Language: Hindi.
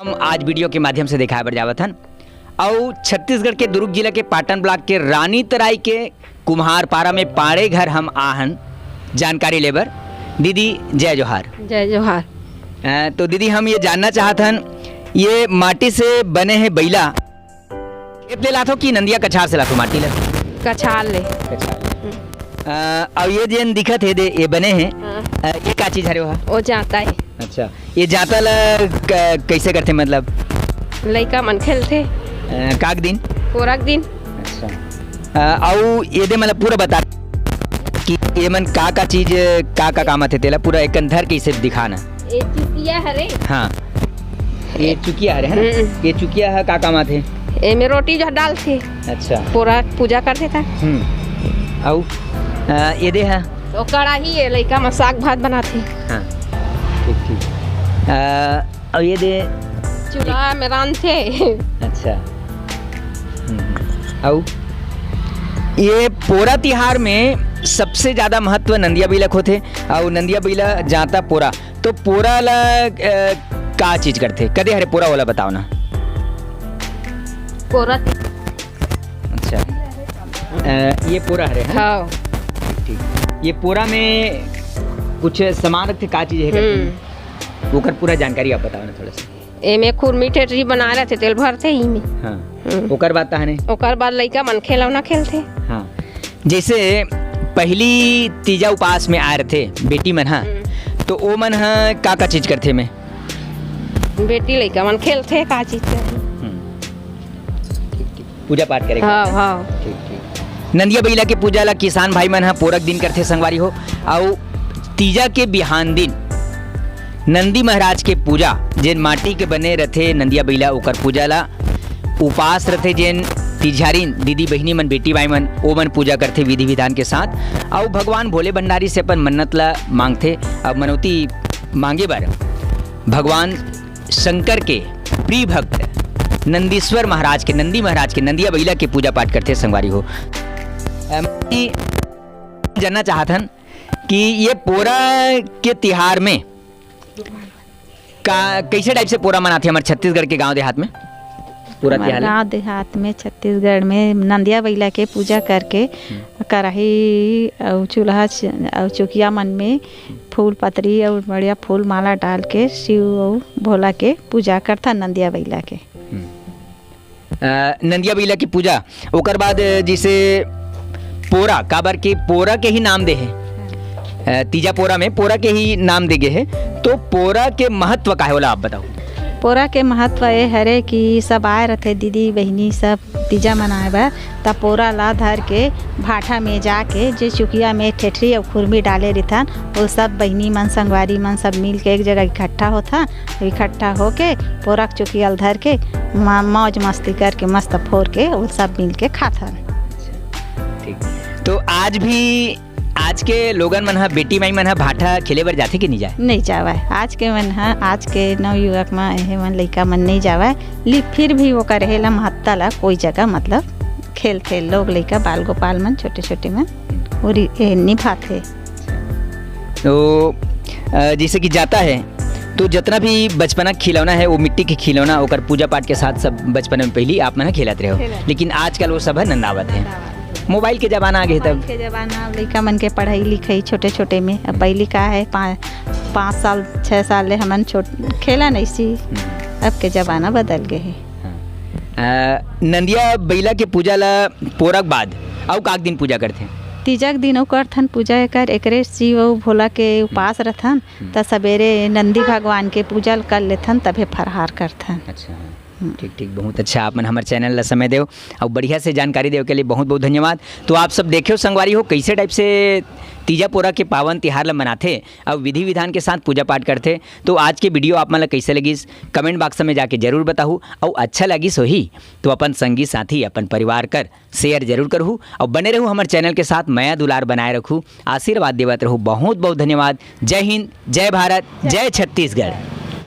हम आज वीडियो के माध्यम से दिखाए बर जावत हन और छत्तीसगढ़ के दुर्ग जिला के पाटन ब्लॉक के रानी तराई के कुम्हारपारा में पाड़े घर हम आहन जानकारी लेबर। दीदी जय जोहार। जय जोहार। तो दीदी हम ये जानना चाहत हन, ये माटी से बने हैं बैला खेत ले लाथो कि नंदिया कछार से लाथो माटी ले? कछाल ले। और ये जेन दिखत है दे ये बने हैं ये का चीज हरे वहाँ? वो जाता है। अच्छा, ये जाता ला कैसे करते मतलब? लइका मन खेलते काक दिन? कोरक दिन। अच्छा, और ये दे मतलब पूरा बता कि ये मन का चीज का काम आते तेला पूरा एक अंधर कैसे दिखाना? ये चुकिया हरे। हाँ, ये चुकिया हरे है ना? ये चुकिया है का काम आते? ए में रोटी जो डालते। अच्छा, पूरा पूजा करते था। और ये दे है तो कड़ाही है लइका में साग भात बनाते। हाँ, ठीक ठीक। और ये दे चूल्हा में रांधते। अच्छा, और ये पोरा तिहार में सबसे ज्यादा महत्व नंदिया बैलक होते और नंदिया बैला जाता पोरा, तो पोरा ला का चीज करते कदे हरे पोरा वाला बताओ ना? पोरा। अच्छा, ये पोरा हरे है? हाँ। ठीक, ये पोरा में कुछ सामान रखते का चीज है करते? ओकर पूरा जानकारी आप बताओ ना थोड़ा सा। ए में खुरमी टेटरी बना रहे थे, तेल भरते ही में। हाँ, ओकर बात है। ओकर बाद लइका मन खेलौना खेलते। हाँ, जैसे पहली तीजा उपास में आए थे बेटी मन हा, तो ओ मन हा का चीज करथे में? बेटी लइका मन खेलते का चीज से। पूजा पाठ करे। हाँ हाँ। ठीक ठीक। नंदिया बैला के पूजा ला किसान भाई मन हा पोरक दिन करथे संगवारी हो, और तीजा के बिहान दिन नंदी महाराज के पूजा जेन माटी के बने रथे नंदिया बैला ओकर पूजा ला उपास रथे जेन तिझारिन दीदी बहिनी मन बेटी भाई मन ओ मन पूजा करथे विधि विधान के साथ, और भगवान भोले भंडारी से अपन मन्नत ला मांगथे। अब मनौती मांगे बर भगवान शंकर के प्रिय भक्त नंदीश्वर महाराज के नंदी महाराज के नंदिया बैला के पूजा पाठ करते संगवारी हो। जानना चाहतन कि ये पोरा के तिहार में का कैसे टाइप से पोरा मनाते हमारे छत्तीसगढ़ के गांव देहात में? पूरा तिहार गाँव देहात में छत्तीसगढ़ में नंदिया बैला के पूजा करके कढ़ाई और चूल्हा और चौकिया मन में फूल पतरी और बढ़िया फूल माला डाल के शिव और भोला के पूजा करता नंदिया बैला के। नंदिया बैला की पूजा ओकर बाद जैसे पोरा काबर के पोरा के ही नाम दे है, तीजा पोरा में पोरा के ही नाम दे गए है, तो पोरा के महत्व का है बोला आप बताओ? पोरा के महत्व ये हरे कि सब आए रहते दीदी बहिनी सब तीजा मनाए बर, तब पोरा ला धर के भाठा में जाके जो चुकिया में ठेठरी और खुरमी डाले रहथन वो सब बहिनी मन संगवारी मन सब मिल के एक जगह इकट्ठा होता, इकट्ठा होके पोरा के चुकिया धर के मौज मस्ती करके मस्त फोड़ के वो सब मिल के खाथन। ठीक, तो आज के लोगन मन हा बेटी माई मन हा भाठा खेले बर जाथे कि नहीं जाए? नहीं जावे आज के मन हा, आज के नवयुवक में एहे मन लइका मन नहीं जावे, फिर भी वो करेला महत्ता ला कोई जगह मतलब खेलते लोग लइका बाल गोपाल मन छोटे छोटे मन और निभाते। तो जैसे कि जाता है तो जितना भी बचपना खिलौना है वो मिट्टी के खिलौना ओकर पूजा पाठ के साथ सब बचपन में पहले आप मन खेलते रहो, लेकिन आजकल वो सब है नंदावत है। मोबाइल के जमाना आ गए, तब के जमाना लइका मन के पढ़ाई लिखाई छोटे छोटे में अब पहले का है 5 साल 6 साल ले हमन खेला नहीं सी, अब के जमाना बदल गए है। नंदिया बैला के पूजा ला पोरक बाद और काक दिन पूजा करथे? तीजक दिन करथन पूजा कर एकरे शिव और भोला के उपास रहथन, त सवेरे नंदी भगवान के पूजा कर लेथन तबे फरहार करथन। अच्छा, ठीक ठीक, बहुत अच्छा। आप मन हमारे चैनल ला समय देव और बढ़िया से जानकारी देव के लिए बहुत बहुत धन्यवाद। तो आप सब देखे हो संगवारी हो कैसे टाइप से तीजा पोरा के पावन तिहार ला मनाथे और विधि विधान के साथ पूजा पाठ करते। तो आज के वीडियो आप मन ला कैसे लगिस कमेंट बॉक्स में जाके जरूर बताहू, और अच्छा लगिस होही तो अपन संगी साथी अपन परिवार कर शेयर जरूर करहू और बने रहू हमारे चैनल के साथ माया दुलार बनाए रखू, आशीर्वाद देवत रहू। बहुत बहुत धन्यवाद। जय हिंद, जय भारत, जय छत्तीसगढ़।